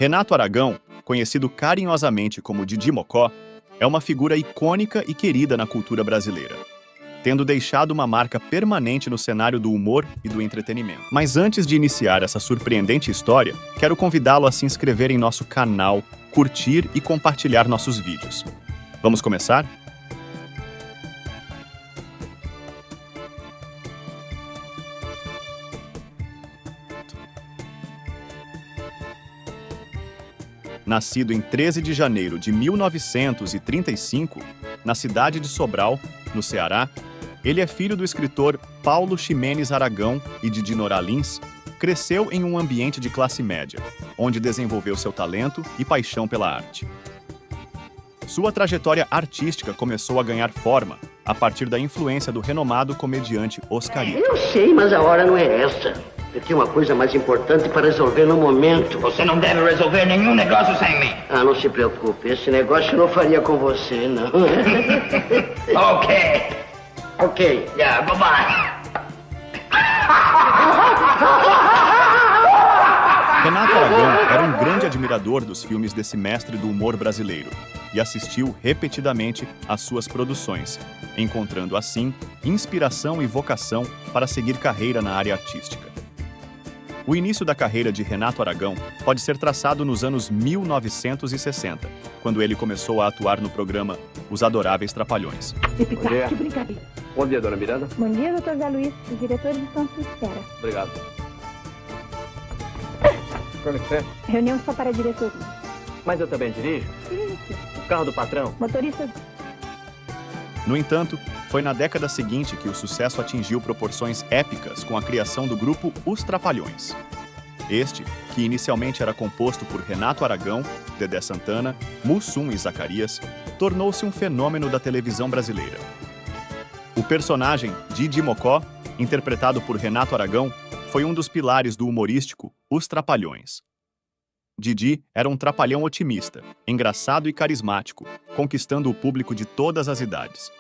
Renato Aragão, conhecido carinhosamente como Didi Mocó, é uma figura icônica e querida na cultura brasileira, tendo deixado uma marca permanente no cenário do humor e do entretenimento. Mas antes de iniciar essa surpreendente história, quero convidá-lo a se inscrever em nosso canal, curtir e compartilhar nossos vídeos. Vamos começar? Nascido em 13 de janeiro de 1935, na cidade de Sobral, no Ceará, ele é filho do escritor Paulo Ximenes Aragão e de Dinora Lins. Cresceu em um ambiente de classe média, onde desenvolveu seu talento e paixão pela arte. Sua trajetória artística começou a ganhar forma a partir da influência do renomado comediante Oscarito. Eu sei, mas a hora não é essa. Eu tenho uma coisa mais importante para resolver no momento. Você não deve resolver nenhum negócio sem mim. Ah, não se preocupe. Esse negócio eu não faria com você, não. Ok. Ok. Yeah, bye-bye. Renato Aragão era um grande admirador dos filmes desse mestre do humor brasileiro e assistiu repetidamente às suas produções, encontrando assim inspiração e vocação para seguir carreira na área artística. O início da carreira de Renato Aragão pode ser traçado nos anos 1960, quando ele começou a atuar no programa Os Adoráveis Trapalhões. Bom dia. Que brincadeira. Bom dia, dona Miranda. Bom dia, doutor Zé Luiz. Os diretores estão à sua espera. Obrigado. Com licença. Reunião só para a diretoria. Mas eu também dirijo? Isso. O carro do patrão? Motorista... No entanto, foi na década seguinte que o sucesso atingiu proporções épicas com a criação do grupo Os Trapalhões. Este, que inicialmente era composto por Renato Aragão, Dedé Santana, Mussum e Zacarias, tornou-se um fenômeno da televisão brasileira. O personagem Didi Mocó, interpretado por Renato Aragão, foi um dos pilares do humorístico Os Trapalhões. Didi era um trapalhão otimista, engraçado e carismático, conquistando o público de todas as idades.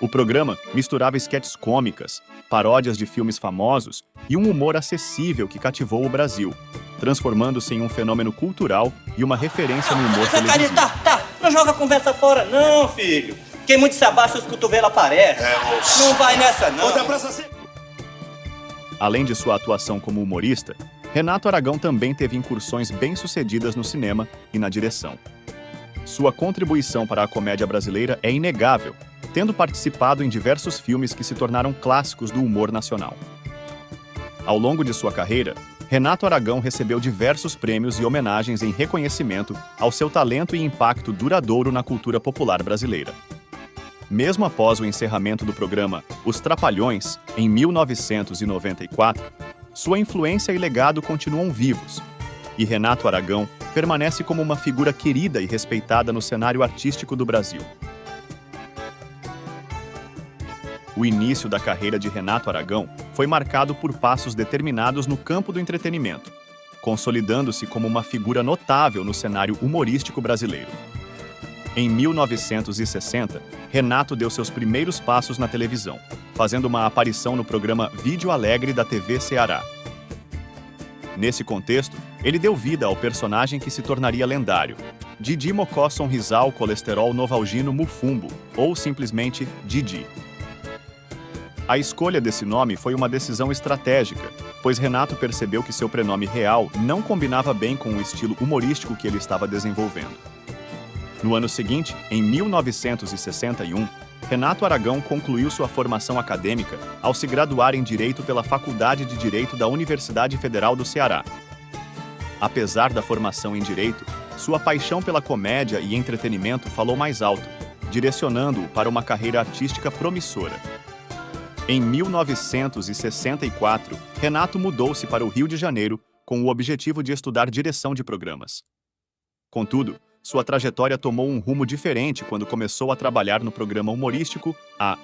O programa misturava esquetes cômicas, paródias de filmes famosos e um humor acessível que cativou o Brasil, transformando-se em um fenômeno cultural e uma referência no humor televisivo. Não joga a conversa fora não, filho. Quem muito se abaixa, os cotovelos aparecem. Não vai nessa, não. Além de sua atuação como humorista, Renato Aragão também teve incursões bem-sucedidas no cinema e na direção. Sua contribuição para a comédia brasileira é inegável, tendo participado em diversos filmes que se tornaram clássicos do humor nacional. Ao longo de sua carreira, Renato Aragão recebeu diversos prêmios e homenagens em reconhecimento ao seu talento e impacto duradouro na cultura popular brasileira. Mesmo após o encerramento do programa Os Trapalhões, em 1994, sua influência e legado continuam vivos, e Renato Aragão permanece como uma figura querida e respeitada no cenário artístico do Brasil. O início da carreira de Renato Aragão foi marcado por passos determinados no campo do entretenimento, consolidando-se como uma figura notável no cenário humorístico brasileiro. Em 1960, Renato deu seus primeiros passos na televisão, fazendo uma aparição no programa Vídeo Alegre da TV Ceará. Nesse contexto, ele deu vida ao personagem que se tornaria lendário, Didi Mocó Sonrisal Colesterol Novalgino Mufumbo, ou simplesmente Didi. A escolha desse nome foi uma decisão estratégica, pois Renato percebeu que seu prenome real não combinava bem com o estilo humorístico que ele estava desenvolvendo. No ano seguinte, em 1961, Renato Aragão concluiu sua formação acadêmica ao se graduar em Direito pela Faculdade de Direito da Universidade Federal do Ceará. Apesar da formação em Direito, sua paixão pela comédia e entretenimento falou mais alto, direcionando-o para uma carreira artística promissora. Em 1964, Renato mudou-se para o Rio de Janeiro com o objetivo de estudar direção de programas. Contudo, sua trajetória tomou um rumo diferente quando começou a trabalhar no programa humorístico A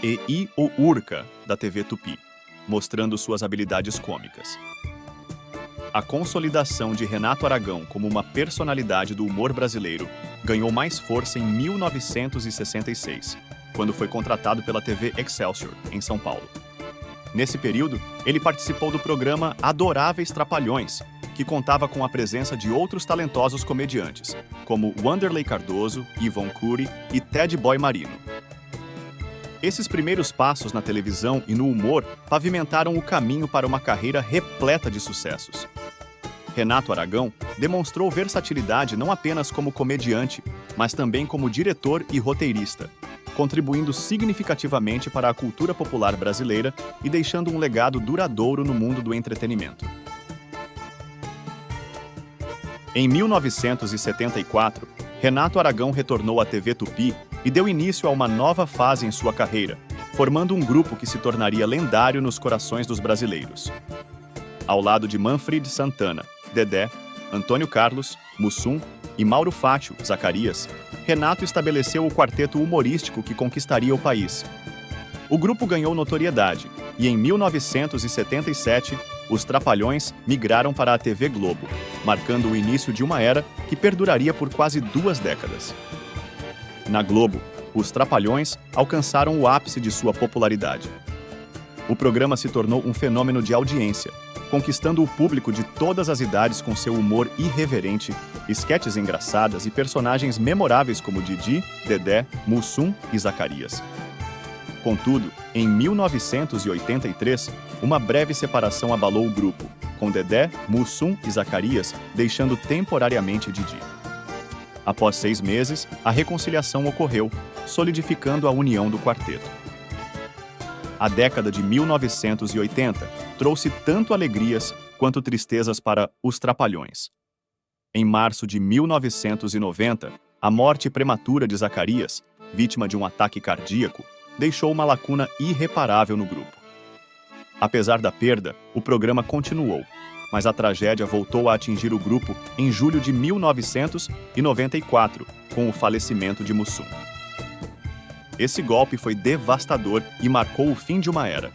E.I. O Urca, da TV Tupi, mostrando suas habilidades cômicas. A consolidação de Renato Aragão como uma personalidade do humor brasileiro ganhou mais força em 1966, quando foi contratado pela TV Excelsior, em São Paulo. Nesse período, ele participou do programa Adoráveis Trapalhões, que que contava com a presença de outros talentosos comediantes, como Wanderlei Cardoso, Yvonne Cury e Ted Boy Marino. Esses primeiros passos na televisão e no humor pavimentaram o caminho para uma carreira repleta de sucessos. Renato Aragão demonstrou versatilidade não apenas como comediante, mas também como diretor e roteirista, contribuindo significativamente para a cultura popular brasileira e deixando um legado duradouro no mundo do entretenimento. Em 1974, Renato Aragão retornou à TV Tupi e deu início a uma nova fase em sua carreira, formando um grupo que se tornaria lendário nos corações dos brasileiros. Ao lado de Manfred Santana, Dedé, Antônio Carlos, Mussum e Mauro Fátio, Zacarias, Renato estabeleceu o quarteto humorístico que conquistaria o país. O grupo ganhou notoriedade e, em 1977, os Trapalhões migraram para a TV Globo, marcando o início de uma era que perduraria por quase 2 décadas. Na Globo, os Trapalhões alcançaram o ápice de sua popularidade. O programa se tornou um fenômeno de audiência, conquistando o público de todas as idades com seu humor irreverente, esquetes engraçadas e personagens memoráveis como Didi, Dedé, Mussum e Zacarias. Contudo, em 1983, uma breve separação abalou o grupo, com Dedé, Mussum e Zacarias deixando temporariamente Didi. Após 6 meses, a reconciliação ocorreu, solidificando a união do quarteto. A década de 1980 trouxe tanto alegrias quanto tristezas para os Trapalhões. Em março de 1990, a morte prematura de Zacarias, vítima de um ataque cardíaco, deixou uma lacuna irreparável no grupo. Apesar da perda, o programa continuou, mas a tragédia voltou a atingir o grupo em julho de 1994, com o falecimento de Mussum. Esse golpe foi devastador e marcou o fim de uma era.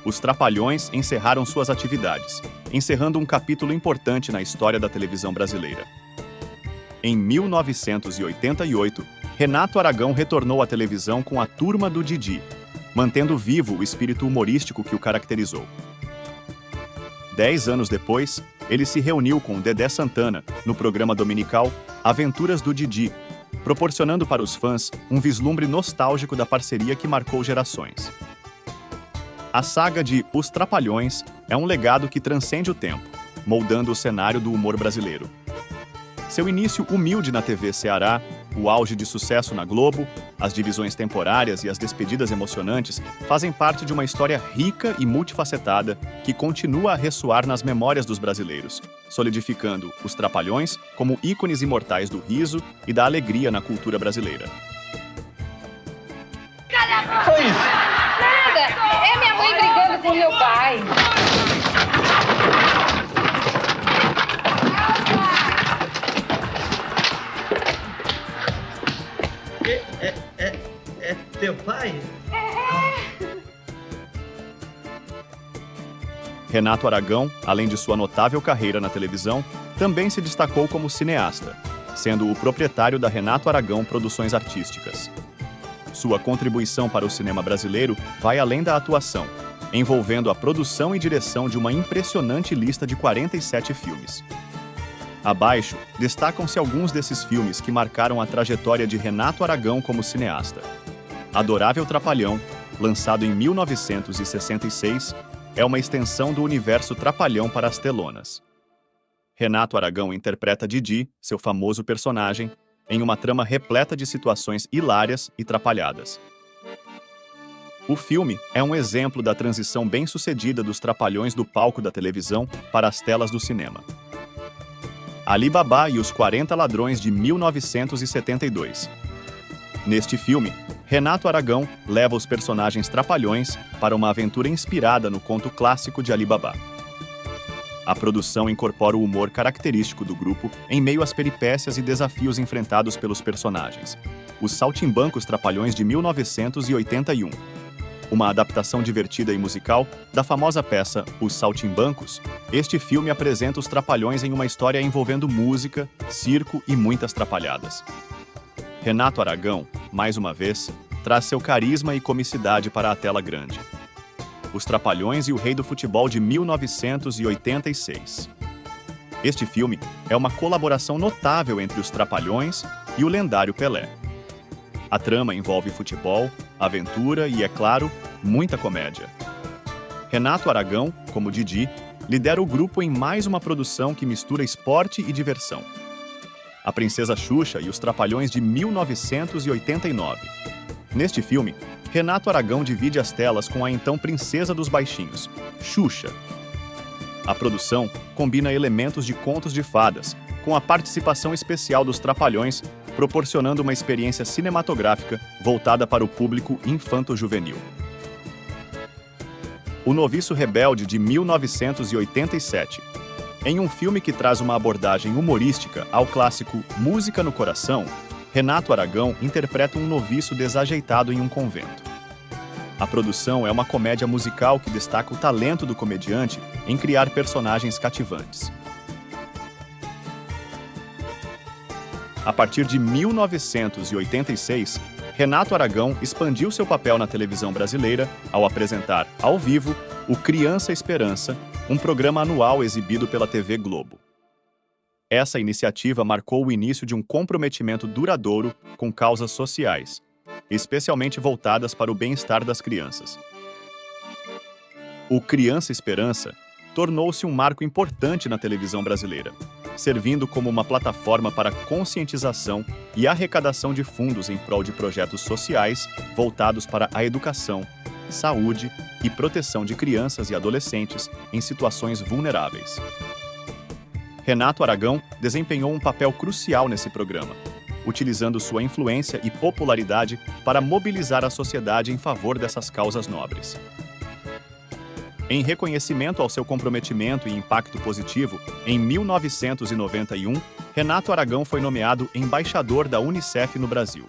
Os Trapalhões encerraram suas atividades, encerrando um capítulo importante na história da televisão brasileira. Em 1988, Renato Aragão retornou à televisão com a Turma do Didi, mantendo vivo o espírito humorístico que o caracterizou. 10 anos depois, ele se reuniu com Dedé Santana no programa dominical Aventuras do Didi, proporcionando para os fãs um vislumbre nostálgico da parceria que marcou gerações. A saga de Os Trapalhões é um legado que transcende o tempo, moldando o cenário do humor brasileiro. Seu início humilde na TV Ceará, o auge de sucesso na Globo, as divisões temporárias e as despedidas emocionantes fazem parte de uma história rica e multifacetada que continua a ressoar nas memórias dos brasileiros, solidificando os Trapalhões como ícones imortais do riso e da alegria na cultura brasileira. Foi isso. Nada! É minha mãe brigando com meu pai. É teu pai? Renato Aragão, além de sua notável carreira na televisão, também se destacou como cineasta, sendo o proprietário da Renato Aragão Produções Artísticas. Sua contribuição para o cinema brasileiro vai além da atuação, envolvendo a produção e direção de uma impressionante lista de 47 filmes. Abaixo, destacam-se alguns desses filmes que marcaram a trajetória de Renato Aragão como cineasta. Adorável Trapalhão, lançado em 1966, é uma extensão do universo Trapalhão para as telonas. Renato Aragão interpreta Didi, seu famoso personagem, em uma trama repleta de situações hilárias e trapalhadas. O filme é um exemplo da transição bem-sucedida dos Trapalhões do palco da televisão para as telas do cinema. Ali Babá e os 40 Ladrões de 1972. Neste filme, Renato Aragão leva os personagens Trapalhões para uma aventura inspirada no conto clássico de Ali Babá. A produção incorpora o humor característico do grupo em meio às peripécias e desafios enfrentados pelos personagens. Os Saltimbancos Trapalhões de 1981. Uma adaptação divertida e musical da famosa peça Os Saltimbancos, este filme apresenta os Trapalhões em uma história envolvendo música, circo e muitas trapalhadas. Renato Aragão, mais uma vez, traz seu carisma e comicidade para a tela grande. Os Trapalhões e o Rei do Futebol de 1986. Este filme é uma colaboração notável entre os Trapalhões e o lendário Pelé. A trama envolve futebol, aventura e, é claro, muita comédia. Renato Aragão, como Didi, lidera o grupo em mais uma produção que mistura esporte e diversão. A Princesa Xuxa e os Trapalhões de 1989. Neste filme, Renato Aragão divide as telas com a então princesa dos baixinhos, Xuxa. A produção combina elementos de contos de fadas, com a participação especial dos Trapalhões, proporcionando uma experiência cinematográfica voltada para o público infanto-juvenil. O Noviço Rebelde, de 1987. Em um filme que traz uma abordagem humorística ao clássico Música no Coração, Renato Aragão interpreta um noviço desajeitado em um convento. A produção é uma comédia musical que destaca o talento do comediante em criar personagens cativantes. A partir de 1986, Renato Aragão expandiu seu papel na televisão brasileira ao apresentar, ao vivo, o Criança Esperança, um programa anual exibido pela TV Globo. Essa iniciativa marcou o início de um comprometimento duradouro com causas sociais, especialmente voltadas para o bem-estar das crianças. O Criança Esperança tornou-se um marco importante na televisão brasileira, servindo como uma plataforma para conscientização e arrecadação de fundos em prol de projetos sociais voltados para a educação, saúde e proteção de crianças e adolescentes em situações vulneráveis. Renato Aragão desempenhou um papel crucial nesse programa, utilizando sua influência e popularidade para mobilizar a sociedade em favor dessas causas nobres. Em reconhecimento ao seu comprometimento e impacto positivo, em 1991, Renato Aragão foi nomeado embaixador da Unicef no Brasil.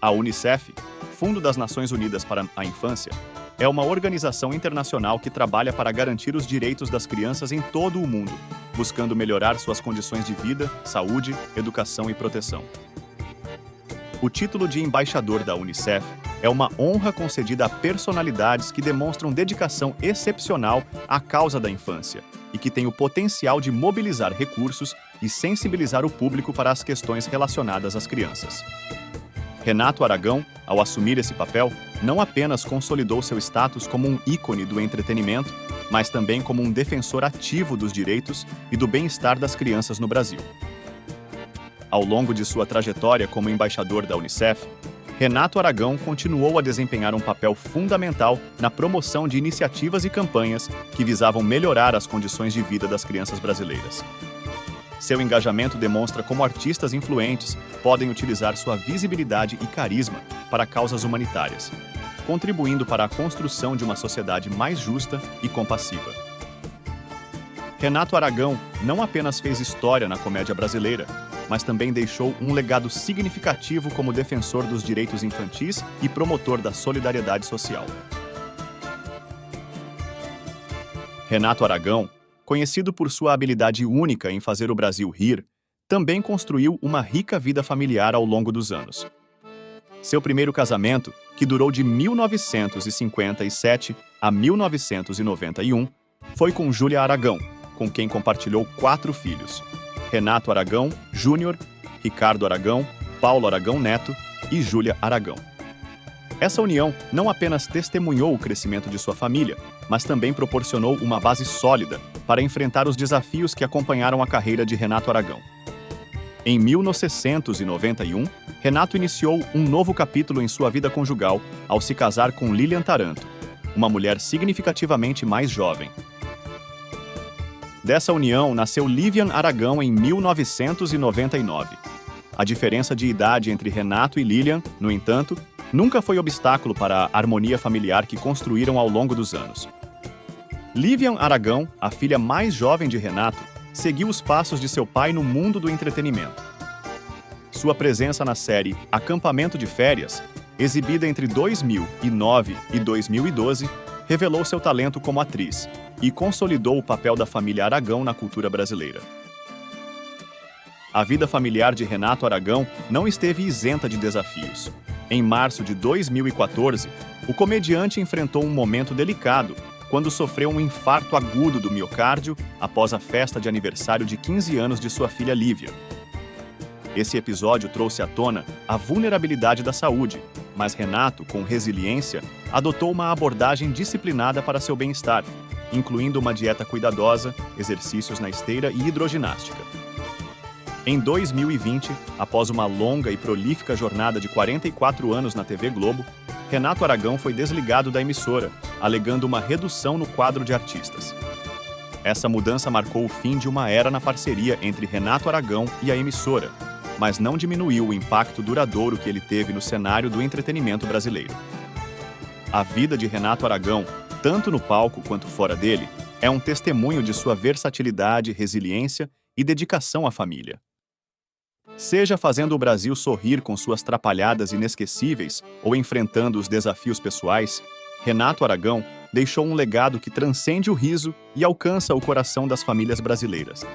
A Unicef, Fundo das Nações Unidas para a Infância, é uma organização internacional que trabalha para garantir os direitos das crianças em todo o mundo, buscando melhorar suas condições de vida, saúde, educação e proteção. O título de embaixador da Unicef é uma honra concedida a personalidades que demonstram dedicação excepcional à causa da infância e que têm o potencial de mobilizar recursos e sensibilizar o público para as questões relacionadas às crianças. Renato Aragão, ao assumir esse papel, não apenas consolidou seu status como um ícone do entretenimento, mas também como um defensor ativo dos direitos e do bem-estar das crianças no Brasil. Ao longo de sua trajetória como embaixador da Unicef, Renato Aragão continuou a desempenhar um papel fundamental na promoção de iniciativas e campanhas que visavam melhorar as condições de vida das crianças brasileiras. Seu engajamento demonstra como artistas influentes podem utilizar sua visibilidade e carisma para causas humanitárias, contribuindo para a construção de uma sociedade mais justa e compassiva. Renato Aragão não apenas fez história na comédia brasileira, mas também deixou um legado significativo como defensor dos direitos infantis e promotor da solidariedade social. Renato Aragão, conhecido por sua habilidade única em fazer o Brasil rir, também construiu uma rica vida familiar ao longo dos anos. Seu primeiro casamento, que durou de 1957 a 1991, foi com Júlia Aragão, com quem compartilhou 4 filhos: Renato Aragão, Júnior, Ricardo Aragão, Paulo Aragão Neto e Júlia Aragão. Essa união não apenas testemunhou o crescimento de sua família, mas também proporcionou uma base sólida para enfrentar os desafios que acompanharam a carreira de Renato Aragão. Em 1991, Renato iniciou um novo capítulo em sua vida conjugal ao se casar com Lilian Taranto, uma mulher significativamente mais jovem. Dessa união nasceu Livian Aragão em 1999. A diferença de idade entre Renato e Lilian, no entanto, nunca foi obstáculo para a harmonia familiar que construíram ao longo dos anos. Livian Aragão, a filha mais jovem de Renato, seguiu os passos de seu pai no mundo do entretenimento. Sua presença na série Acampamento de Férias, exibida entre 2009 e 2012, revelou seu talento como atriz e consolidou o papel da família Aragão na cultura brasileira. A vida familiar de Renato Aragão não esteve isenta de desafios. Em março de 2014, o comediante enfrentou um momento delicado quando sofreu um infarto agudo do miocárdio após a festa de aniversário de 15 anos de sua filha Lívia. Esse episódio trouxe à tona a vulnerabilidade da saúde, mas Renato, com resiliência, adotou uma abordagem disciplinada para seu bem-estar, incluindo uma dieta cuidadosa, exercícios na esteira e hidroginástica. Em 2020, após uma longa e prolífica jornada de 44 anos na TV Globo, Renato Aragão foi desligado da emissora, alegando uma redução no quadro de artistas. Essa mudança marcou o fim de uma era na parceria entre Renato Aragão e a emissora, mas não diminuiu o impacto duradouro que ele teve no cenário do entretenimento brasileiro. A vida de Renato Aragão, tanto no palco quanto fora dele, é um testemunho de sua versatilidade, resiliência e dedicação à família. Seja fazendo o Brasil sorrir com suas trapalhadas inesquecíveis ou enfrentando os desafios pessoais, Renato Aragão deixou um legado que transcende o riso e alcança o coração das famílias brasileiras.